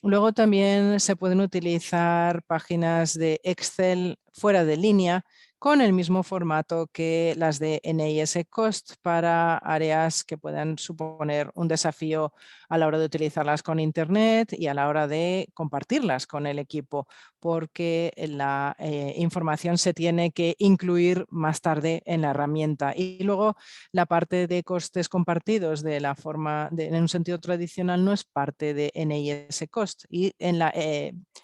Luego también se pueden utilizar páginas de Excel fuera de línea con el mismo formato que las de NIS Cost para áreas que puedan suponer un desafío a la hora de utilizarlas con Internet y a la hora de compartirlas con el equipo, porque la información se tiene que incluir más tarde en la herramienta. Y luego la parte de costes compartidos de la forma, en un sentido tradicional, no es parte de NIS Cost. Y en la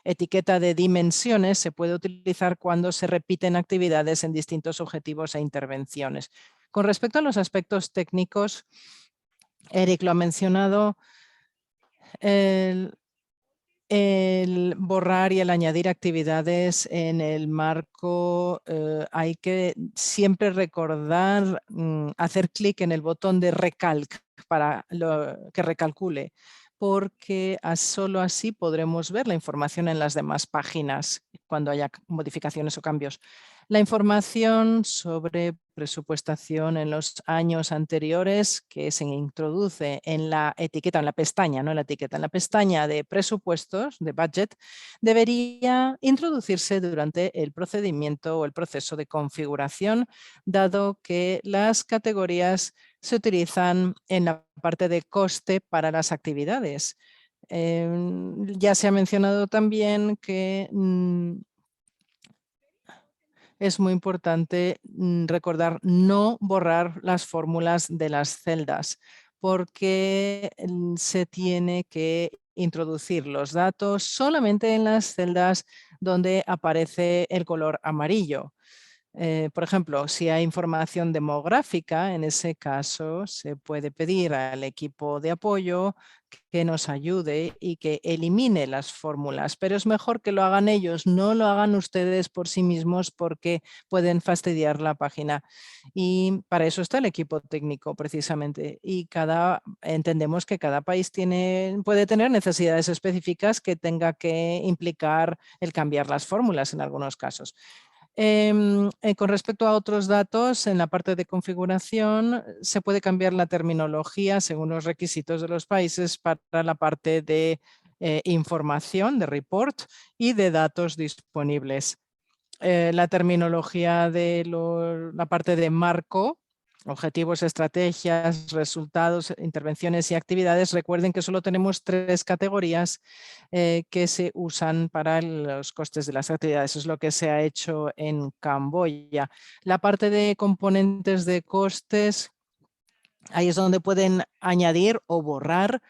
etiqueta de dimensiones se puede utilizar cuando se repiten actividades en distintos objetivos e intervenciones. Con respecto a los aspectos técnicos, Eric lo ha mencionado, el borrar y el añadir actividades en el marco, hay que siempre recordar hacer clic en el botón de recalc para que recalcule, porque solo así podremos ver la información en las demás páginas cuando haya modificaciones o cambios. La información sobre presupuestación en los años anteriores que se introduce en la etiqueta, en la pestaña, no en la etiqueta, en la pestaña de presupuestos, de budget, debería introducirse durante el procedimiento o el proceso de configuración, dado que las categorías se utilizan en la parte de coste para las actividades. Ya se ha mencionado también que es muy importante recordar no borrar las fórmulas de las celdas, porque se tiene que introducir los datos solamente en las celdas donde aparece el color amarillo. Por ejemplo, si hay información demográfica, en ese caso se puede pedir al equipo de apoyo que nos ayude y que elimine las fórmulas, pero es mejor que lo hagan ellos, no lo hagan ustedes por sí mismos porque pueden fastidiar la página. Y para eso está el equipo técnico precisamente. Y entendemos que cada país puede tener necesidades específicas que tenga que implicar el cambiar las fórmulas en algunos casos. Con respecto a otros datos, en la parte de configuración se puede cambiar la terminología según los requisitos de los países para la parte de información, de report y de datos disponibles. La terminología de la parte de marco, objetivos, estrategias, resultados, intervenciones y actividades. Recuerden que solo tenemos 3 categorías que se usan para los costes de las actividades. Eso es lo que se ha hecho en Camboya. La parte de componentes de costes, ahí es donde pueden añadir o borrar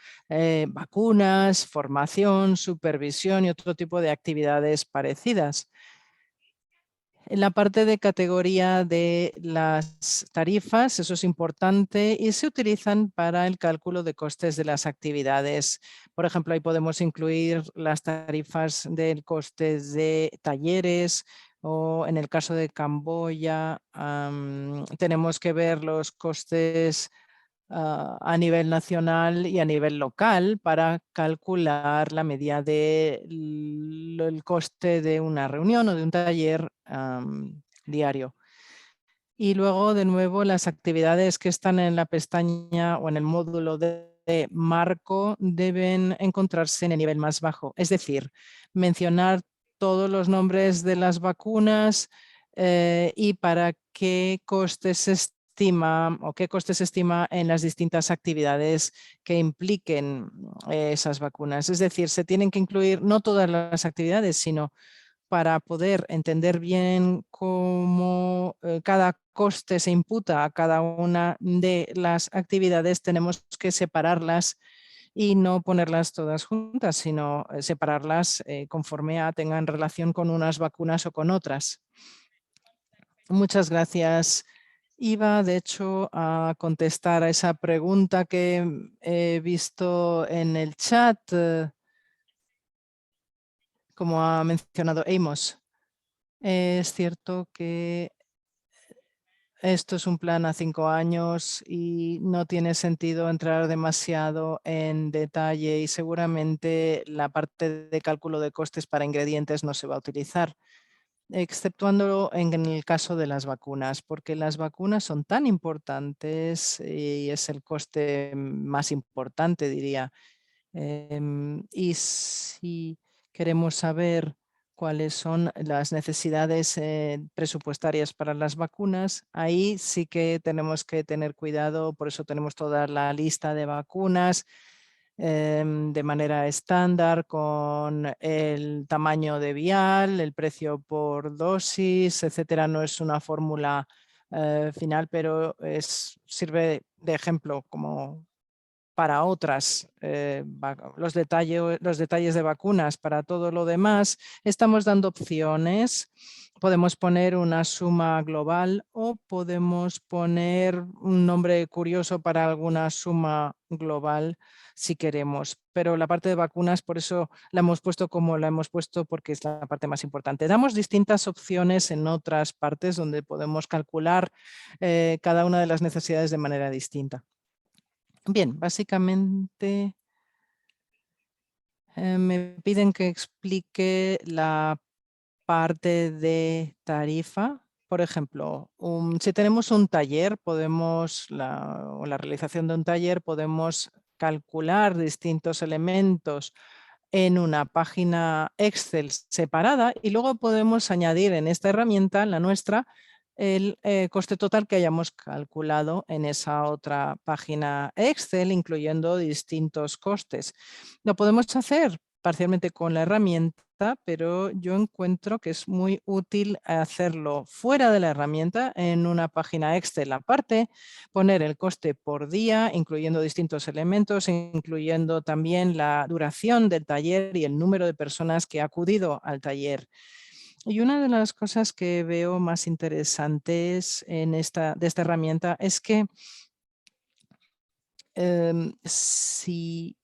vacunas, formación, supervisión y otro tipo de actividades parecidas. En la parte de categoría de las tarifas, eso es importante y se utilizan para el cálculo de costes de las actividades. Por ejemplo, ahí podemos incluir las tarifas del coste de talleres o en el caso de Camboya tenemos que ver los costes a nivel nacional y a nivel local para calcular la medida del coste de una reunión o de un taller diario. Y luego, de nuevo, las actividades que están en la pestaña o en el módulo de marco deben encontrarse en el nivel más bajo. Es decir, mencionar todos los nombres de las vacunas y para qué costes se estima o qué costes se estima en las distintas actividades que impliquen esas vacunas. Es decir, se tienen que incluir no todas las actividades, sino para poder entender bien cómo cada coste se imputa a cada una de las actividades, tenemos que separarlas y no ponerlas todas juntas, sino separarlas conforme tengan relación con unas vacunas o con otras. Muchas gracias. Iba, de hecho, a contestar a esa pregunta que he visto en el chat. como ha mencionado Amos. Es cierto que esto es un plan a 5 años y no tiene sentido entrar demasiado en detalle y seguramente la parte de cálculo de costes para ingredientes no se va a utilizar, exceptuando en el caso de las vacunas, porque las vacunas son tan importantes y es el coste más importante, diría. Y si queremos saber cuáles son las necesidades presupuestarias para las vacunas, ahí sí que tenemos que tener cuidado, por eso tenemos toda la lista de vacunas de manera estándar con el tamaño de vial, el precio por dosis, etcétera. No es una fórmula final, pero sirve de ejemplo como para otras, los detalles de vacunas. Para todo lo demás, estamos dando opciones. Podemos poner una suma global o podemos poner un nombre curioso para alguna suma global si queremos. Pero la parte de vacunas, por eso la hemos puesto como la hemos puesto, porque es la parte más importante. Damos distintas opciones en otras partes donde podemos calcular cada una de las necesidades de manera distinta. Bien, básicamente me piden que explique la parte de tarifa. Por ejemplo, si tenemos un taller, o la realización de un taller, podemos calcular distintos elementos en una página Excel separada y luego podemos añadir en esta herramienta, la nuestra, el coste total que hayamos calculado en esa otra página Excel, incluyendo distintos costes. Lo podemos hacer parcialmente con la herramienta, pero yo encuentro que es muy útil hacerlo fuera de la herramienta en una página Excel aparte, poner el coste por día, incluyendo distintos elementos, incluyendo también la duración del taller y el número de personas que ha acudido al taller. Y una de las cosas que veo más interesantes de esta herramienta es que si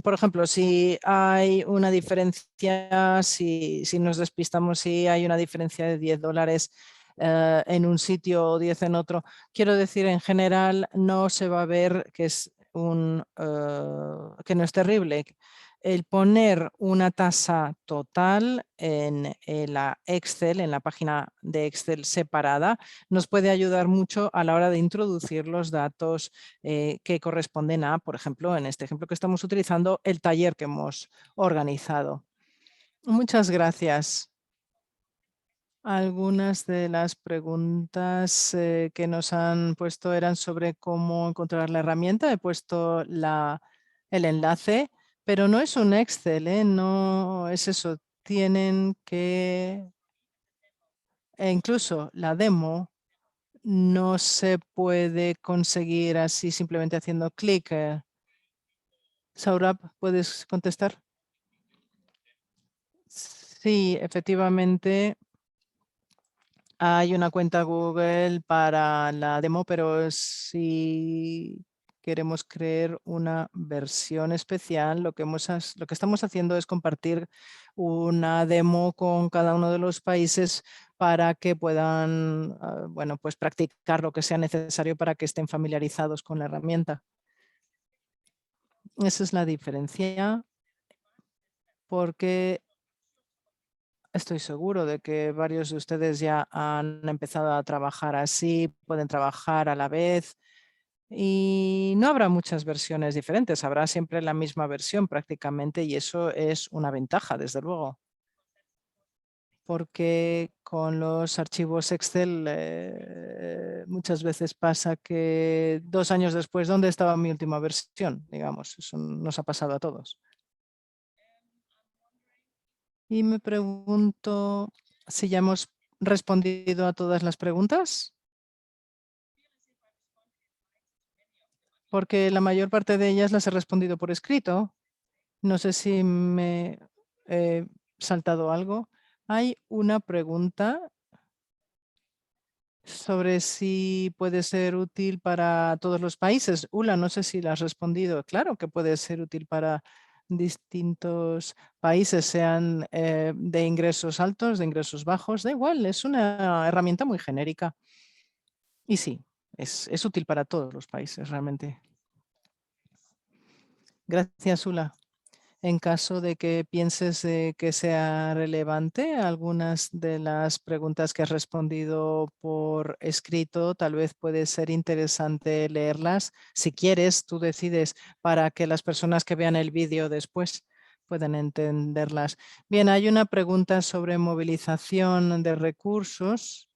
por ejemplo, si hay una diferencia, si nos despistamos, si hay una diferencia de $10 en un sitio o 10 en otro, quiero decir, en general no se va a ver que que no es terrible. El poner una tasa total en la Excel, en la página de Excel separada, nos puede ayudar mucho a la hora de introducir los datos que corresponden a, por ejemplo, en este ejemplo que estamos utilizando, el taller que hemos organizado. Muchas gracias. Algunas de las preguntas que nos han puesto eran sobre cómo encontrar la herramienta. He puesto el enlace, pero no es un Excel, no es eso. Tienen que, incluso la demo no se puede conseguir así simplemente haciendo clic. Saurabh, ¿puedes contestar? Sí, efectivamente hay una cuenta Google para la demo, pero si queremos crear una versión especial, lo que estamos haciendo es compartir una demo con cada uno de los países para que puedan, bueno, pues practicar lo que sea necesario para que estén familiarizados con la herramienta. Esa es la diferencia, porque estoy seguro de que varios de ustedes ya han empezado a trabajar así, pueden trabajar a la vez y no habrá muchas versiones diferentes, habrá siempre la misma versión prácticamente y eso es una ventaja, desde luego, porque con los archivos Excel muchas veces pasa que 2 años después, ¿dónde estaba mi última versión? Digamos, eso nos ha pasado a todos. Y me pregunto si ya hemos respondido a todas las preguntas, porque la mayor parte de ellas las he respondido por escrito. No sé si me he saltado algo. Hay una pregunta sobre si puede ser útil para todos los países. Ula, no sé si la has respondido. Claro que puede ser útil para distintos países, sean de ingresos altos, de ingresos bajos, da igual, es una herramienta muy genérica. Y sí, es útil para todos los países realmente. Gracias, Ula. En caso de que pienses que sea relevante, algunas de las preguntas que has respondido por escrito, tal vez puede ser interesante leerlas. Si quieres, tú decides para que las personas que vean el vídeo después puedan entenderlas. Bien, hay una pregunta sobre movilización de recursos.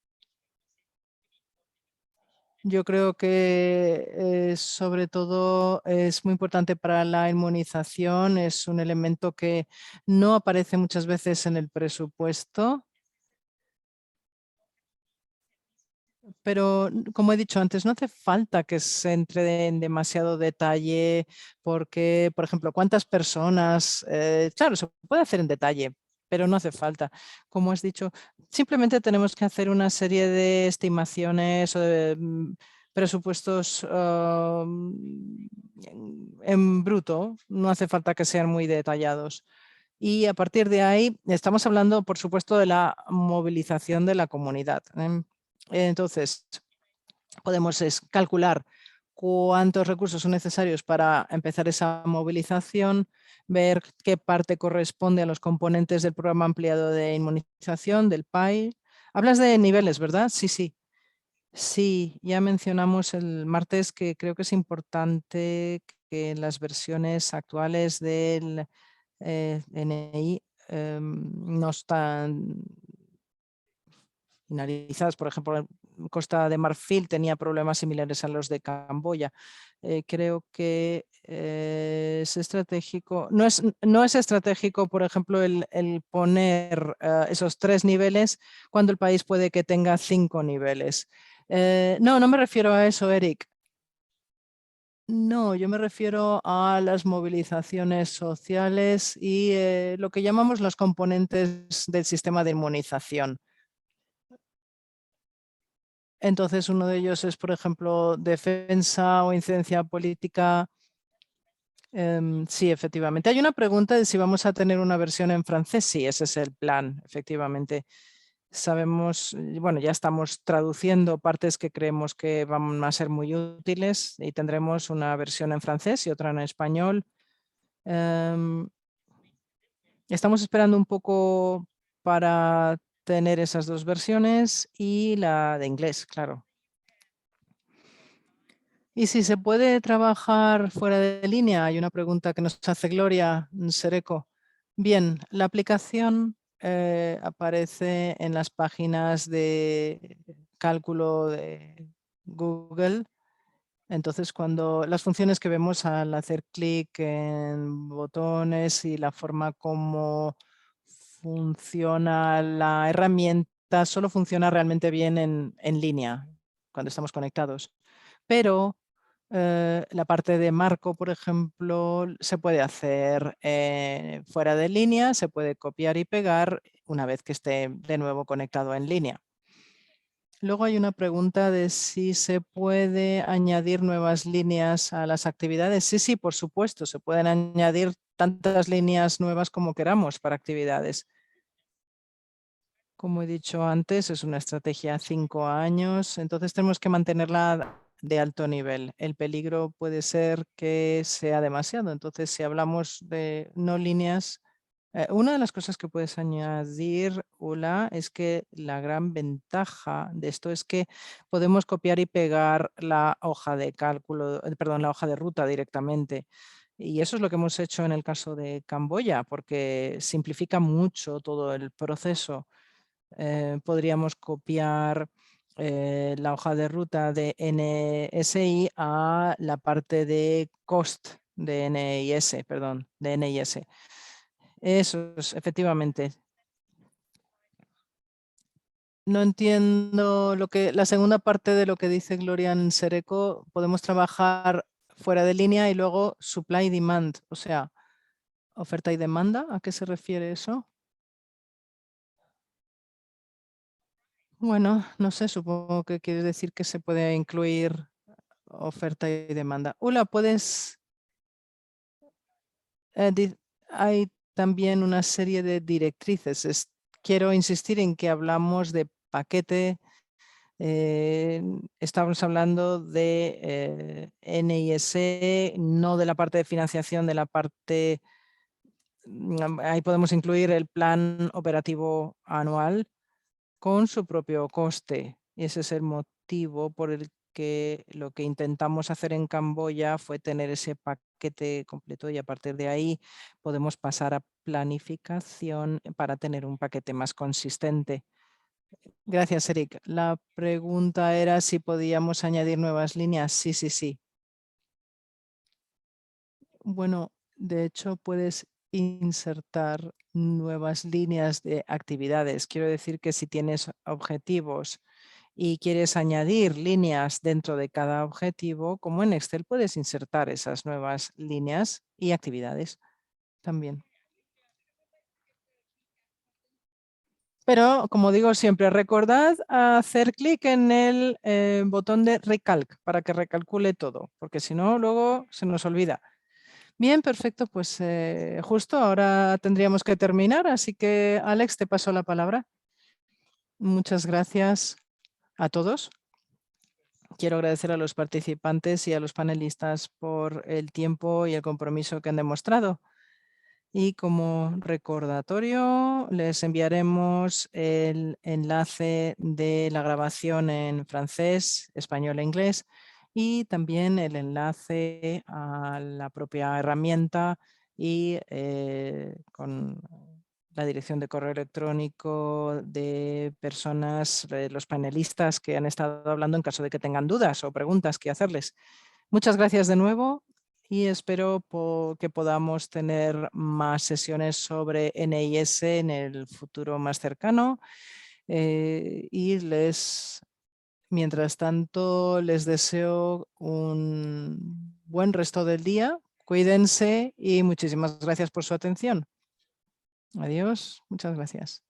Yo creo que sobre todo es muy importante para la inmunización, es un elemento que no aparece muchas veces en el presupuesto, pero como he dicho antes, no hace falta que se entre en demasiado detalle porque, por ejemplo, cuántas personas, claro, se puede hacer en detalle, pero no hace falta. Como has dicho, simplemente tenemos que hacer una serie de estimaciones o de presupuestos en bruto, no hace falta que sean muy detallados. Y a partir de ahí estamos hablando, por supuesto, de la movilización de la comunidad. Entonces, podemos calcular cuántos recursos son necesarios para empezar esa movilización, ver qué parte corresponde a los componentes del programa ampliado de inmunización, del PAI. Hablas de niveles, ¿verdad? Sí, sí. Sí, ya mencionamos el martes que creo que es importante que en las versiones actuales del NI no están finalizadas. Por ejemplo, Costa de Marfil tenía problemas similares a los de Camboya. Creo que es estratégico. No es estratégico, por ejemplo, el poner esos 3 niveles cuando el país puede que tenga 5 niveles. No, no me refiero a eso, Eric. No, yo me refiero a las movilizaciones sociales y lo que llamamos los componentes del sistema de inmunización. Entonces, uno de ellos es, por ejemplo, defensa o incidencia política. Sí, efectivamente. Hay una pregunta de si vamos a tener una versión en francés. Sí, ese es el plan, efectivamente. Sabemos, bueno, ya estamos traduciendo partes que creemos que van a ser muy útiles y tendremos una versión en francés y otra en español. Em, Estamos esperando un poco para tener esas 2 versiones y la de inglés, claro. Y si se puede trabajar fuera de línea, hay una pregunta que nos hace Gloria Sereco. Bien, la aplicación aparece en las páginas de cálculo de Google. Entonces, cuando las funciones que vemos al hacer clic en botones y la forma como funciona la herramienta, solo funciona realmente bien en línea, cuando estamos conectados. Pero la parte de marco, por ejemplo, se puede hacer fuera de línea, se puede copiar y pegar una vez que esté de nuevo conectado en línea. Luego hay una pregunta de si se puede añadir nuevas líneas a las actividades. Sí, sí, por supuesto, se pueden añadir tantas líneas nuevas como queramos para actividades. Como he dicho antes, es una estrategia a 5 años, entonces tenemos que mantenerla de alto nivel. El peligro puede ser que sea demasiado. Entonces, si hablamos de no líneas, una de las cosas que puedes añadir, Ula, es que la gran ventaja de esto es que podemos copiar y pegar la hoja de cálculo, perdón, la hoja de ruta directamente. Y eso es lo que hemos hecho en el caso de Camboya, porque simplifica mucho todo el proceso. Podríamos copiar la hoja de ruta de NSI a la parte de cost de NIS, perdón, de NIS. Eso es, efectivamente. No entiendo la segunda parte de lo que dice Glorian Sereco. Podemos trabajar fuera de línea y luego supply y demand, o sea, oferta y demanda. ¿A qué se refiere eso? Bueno, no sé, supongo que quiere decir que se puede incluir oferta y demanda. Ula, ¿puedes Hay también una serie de directrices. Quiero insistir en que hablamos de paquete. Estamos hablando de NIS, no de la parte de financiación, de la parte. Ahí podemos incluir el plan operativo anual con su propio coste. Y ese es el motivo por el que lo que intentamos hacer en Camboya fue tener ese paquete completo y a partir de ahí podemos pasar a planificación para tener un paquete más consistente. Gracias, Eric. La pregunta era si podíamos añadir nuevas líneas. Sí, sí, sí. Bueno, de hecho puedes insertar nuevas líneas de actividades. Quiero decir que si tienes objetivos y quieres añadir líneas dentro de cada objetivo, como en Excel puedes insertar esas nuevas líneas y actividades también. Pero, como digo siempre, recordad hacer clic en el botón de Recalc para que recalcule todo, porque si no, luego se nos olvida. Bien, perfecto. Pues justo ahora tendríamos que terminar, así que Alex, te paso la palabra. Muchas gracias a todos. Quiero agradecer a los participantes y a los panelistas por el tiempo y el compromiso que han demostrado. Y como recordatorio, les enviaremos el enlace de la grabación en francés, español e inglés y también el enlace a la propia herramienta y con la dirección de correo electrónico de personas, los panelistas que han estado hablando en caso de que tengan dudas o preguntas que hacerles. Muchas gracias de nuevo y espero que podamos tener más sesiones sobre NIS en el futuro más cercano. Y mientras tanto, les deseo un buen resto del día. Cuídense y muchísimas gracias por su atención. Adiós. Muchas gracias.